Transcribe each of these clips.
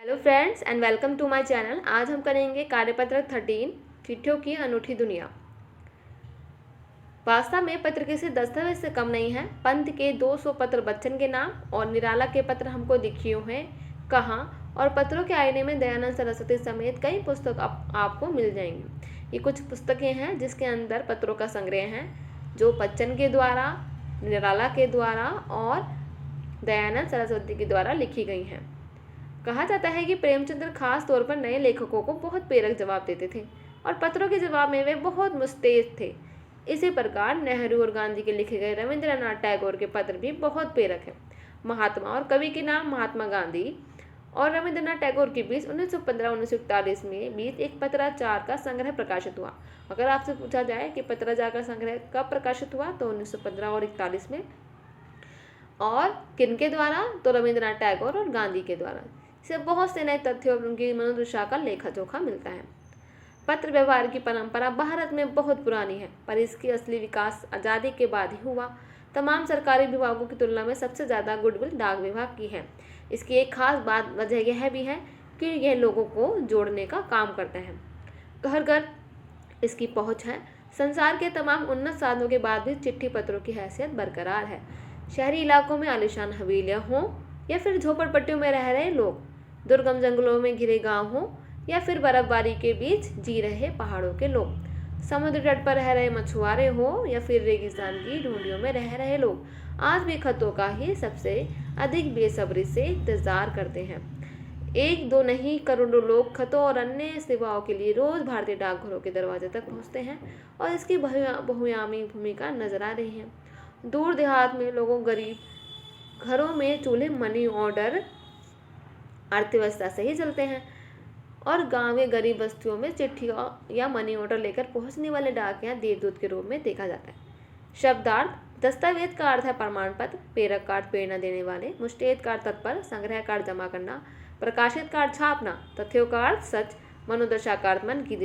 Hello friends and welcome to my channel. आज हम करेंगे कार्यपत्र 13 चिट्ठियों की अनूठी दुनिया। वास्तव में पत्र किसी दस्तावेज से कम नहीं है। पंत के 200 पत्र बच्चन के नाम और निराला के पत्र हमको दिखियो हैं कहाँ, और पत्रों के आईने में दयानंद सरस्वती समेत कई पुस्तक आपको मिल जाएंगी। ये कुछ पुस्तकें हैं जिसके अंदर पत्रों का संग्रह है जो बच्चन के द्वारा, निराला के द्वारा और दयानंद सरस्वती के द्वारा लिखी गई हैं। कहा जाता है कि प्रेमचंद्र खास तौर पर नए लेखकों को बहुत प्रेरक जवाब देते थे और पत्रों के जवाब में वे बहुत मुस्तैद थे। इसी प्रकार नेहरू और गांधी के लिखे गए रविंद्रनाथ टैगोर के पत्र भी बहुत प्रेरक हैं। महात्मा और कवि के नाम महात्मा गांधी और रविंद्रनाथ टैगोर के बीच 1915-1941 में बीच एक पत्राचार का संग्रह प्रकाशित हुआ। अगर आपसे पूछा जाए कि पत्राचार का संग्रह कब प्रकाशित हुआ तो 1915 और 41 में, और किनके द्वारा, तो रविंद्रनाथ टैगोर और गांधी के द्वारा। इससे बहुत से नए तथ्य और उनकी मनोदशा का लेखा जोखा मिलता है। पत्र व्यवहार की परंपरा भारत में बहुत पुरानी है, पर इसकी असली विकास आज़ादी के बाद ही हुआ। तमाम सरकारी विभागों की तुलना में सबसे ज़्यादा गुडविल डाक विभाग की है। इसकी एक खास वजह यह भी है कि यह लोगों को जोड़ने का काम करते हैं। घर घर इसकी पहुँच है। संसार के तमाम उन्नत साधनों के बाद भी चिट्ठी पत्रों की हैसियत बरकरार है। शहरी इलाकों में आलीशान हवेलियाँ हों या फिर झोपड़पट्टियों में रह रहे लोग, दुर्गम जंगलों में घिरे गांव हो या फिर बर्फबारी के बीच जी रहे पहाड़ों के लोग, समुद्र तट पर रह रहे मछुआरे हो या फिर रेगिस्तान की ढूंढियों में रह रहे लोग, आज भी खतों का ही सबसे अधिक बेसब्री से इंतजार करते हैं। एक दो नहीं, करोड़ों लोग खतों और अन्य सेवाओं के लिए रोज भारतीय डाकघरों के दरवाजे तक पहुंचते हैं और इसकी बहुआयामी भूमिका नजर आ रही है। दूर देहात में लोगों गरीब घरों में चूल्हे मनी ऑर्डर अर्थव्यवस्था से ही चलते हैं, और गांव के गरीब बस्तियों में चिट्ठी या मनी ऑर्डर लेकर पहुंचने वाले डाकिया देवदूत के रूप में देखा जाता है। शब्दार्थ: दस्तावेज का अर्थ है प्रमाण पत्र, प्रेरक का अर्थ प्रेरणा देने वाले, मुष्टेद का अर्थ तत्पर, संग्रह का अर्थ जमा करना, प्रकाशित का अर्थ छापना, तथ्यों का अर्थ सच, मनोदशा का अर्थ मन की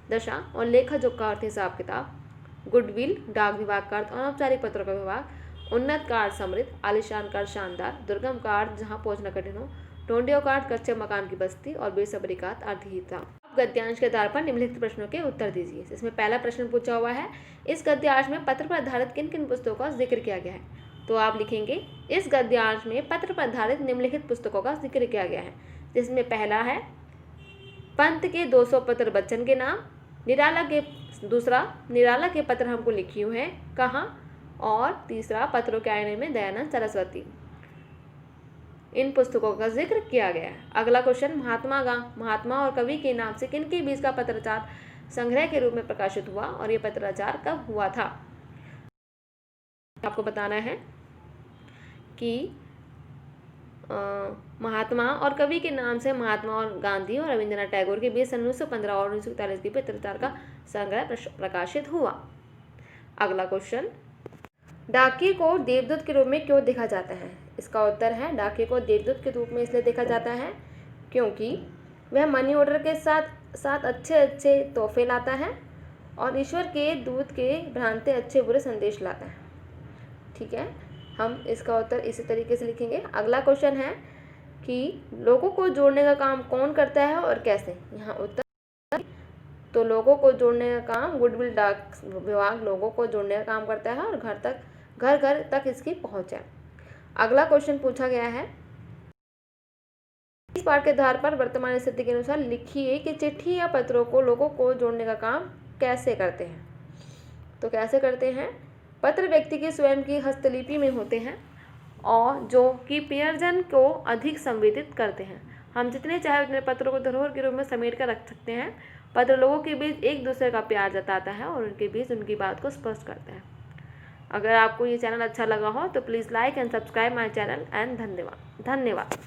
दशा और लेखा जोखा का अर्थ हिसाब किताब, गुडविल डाक विभाग का अर्थ अनौपचारिक पत्रों का विभाग, उन्नत का अर्थ समृद्ध, आलिशान का अर्थ शानदार, दुर्गम का अर्थ जहाँ पहुँचना कठिन हो, टोंडियों का अर्थ कच्चे मकान की बस्ती और बेसब्री का अर्थ अर्थहीनता। अब गद्यांश के आधार पर निम्नलिखित प्रश्नों के उत्तर दीजिए। इसमें पहला प्रश्न पूछा हुआ है, इस गद्यांश में पत्र पर आधारित किन किन पुस्तकों का जिक्र किया गया है। तो आप लिखेंगे, इस गद्यांश में पत्र पर आधारित निम्नलिखित पुस्तकों का जिक्र किया गया है, जिसमें पहला है पंत के 200 पत्र बच्चन के नाम, निराला के पत्र हमको लिखी हुए हैं कहाँ, और तीसरा पत्रों के आईने में दयानंद सरस्वती। इन पुस्तकों का जिक्र किया गया है। अगला क्वेश्चन, महात्मा और कवि के नाम से किनके बीच का पत्राचार संग्रह के रूप में प्रकाशित हुआ और ये पत्राचार कब हुआ था। आपको बताना है कि महात्मा और कवि के नाम से महात्मा और गांधी और रविंद्रनाथ टैगोर के बीच 1915 और 1941 की पत्राचार का संग्रह प्रकाशित हुआ। अगला क्वेश्चन, डाकिये को देवदूत के रूप में क्यों देखा जाता है। इसका उत्तर है, डाकिये को देवदूत के रूप में इसलिए देखा जाता है क्योंकि वह मनी ऑर्डर के साथ अच्छे तोहफे लाता है और ईश्वर के दूत के भ्रांते अच्छे बुरे संदेश लाता है। ठीक है, हम इसका उत्तर इसी तरीके से लिखेंगे। अगला क्वेश्चन है कि लोगों को जोड़ने का काम कौन करता है और कैसे। यहाँ उत्तर, तो लोगों को जोड़ने का काम गुडविल डाक विभाग लोगों को जोड़ने का काम करता है और घर घर तक इसकी पहुंच है। अगला क्वेश्चन पूछा गया है, इस पाठ के आधार पर वर्तमान स्थिति के अनुसार लिखिए कि चिट्ठी या पत्रों को लोगों को जोड़ने का काम कैसे करते हैं। तो कैसे करते हैं, पत्र व्यक्ति की स्वयं की हस्तलिपि में होते हैं और जो कि प्रियजन को अधिक संवेदित करते हैं। हम जितने चाहे उतने पत्रों को धरोहर के रूप में समेट कर रख सकते हैं। पत्र लोगों के बीच एक दूसरे का प्यार जताता है और उनके बीच उनकी बात को स्पष्ट करता है। अगर आपको ये चैनल अच्छा लगा हो तो please like and subscribe my channel and धन्यवाद।